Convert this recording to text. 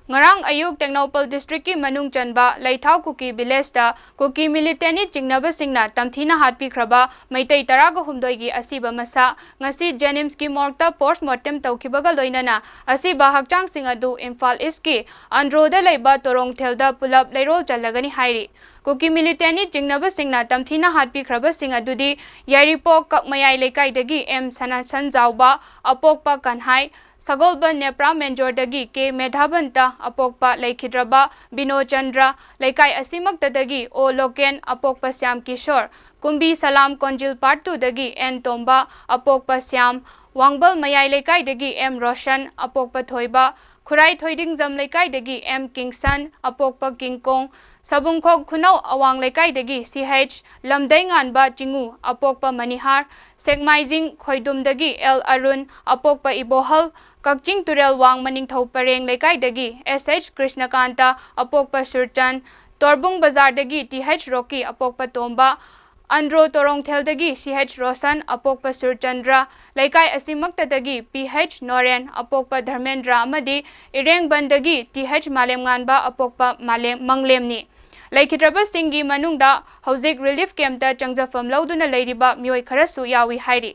Ngarang ayuk Torongthel district ki manung chanba Laithau Kuki village da Kuki militani chingnaba singna tamthina hatpikraba maitai 12 gi Asiba masa ngasi Jenims ki morta postmortem tawkibaga loinana Asiba Hakchangsing adu Imphal East ki Andro da Leiba Torongthel da Pullap Leirol Challagani Hairi Kuki militani chingnaba singna tamthina hatpikraba sing adudi Yaripok Kakmayai Lekai dagi M Sanasan Jauba Apokpa Kanhai Sagolba Nepra Menjor dagi ke Medhabanta Apokpa Laikhidraba Bino Chandra Laikai Asimak dagi O Loken Apokpa Syam Kishore Kumbi Salam Konjil Partu dagi N Tomba Apokpa Syam Wangbal Mayai Laikai dagi M Roshan Apokpa Thoiba Khurai Thoiding Jam Laikai dagi M Kingston Apokpa Kingkong Sabungkhok Khunau Awang Laikai dagi CH Lamdai Nganba Chingu Apokpa Manihar Sekmaijing Khoidum dagi L Arun Apokpa Ibohal Kakching Turel Wang Maningthau Pareng Laikai dagi SH Krishnakanta Apokpa Surchan Torbung Bazar dagi TH Rocky Apokpa Tomba Andro Torongthel dagi CH Rosan Apokpa Surchandra Laikai Asimakta dagi PH Noren Apokpa Dharmendra amadi Ireng Bandagi TH Malem Nganba Apokpa Malem Manglemni Laikhidraba Singgi Manungda Hauzik Relief Camp da Changjafam Lauduna Leiriba Mioi Kharasu Yawi Hairi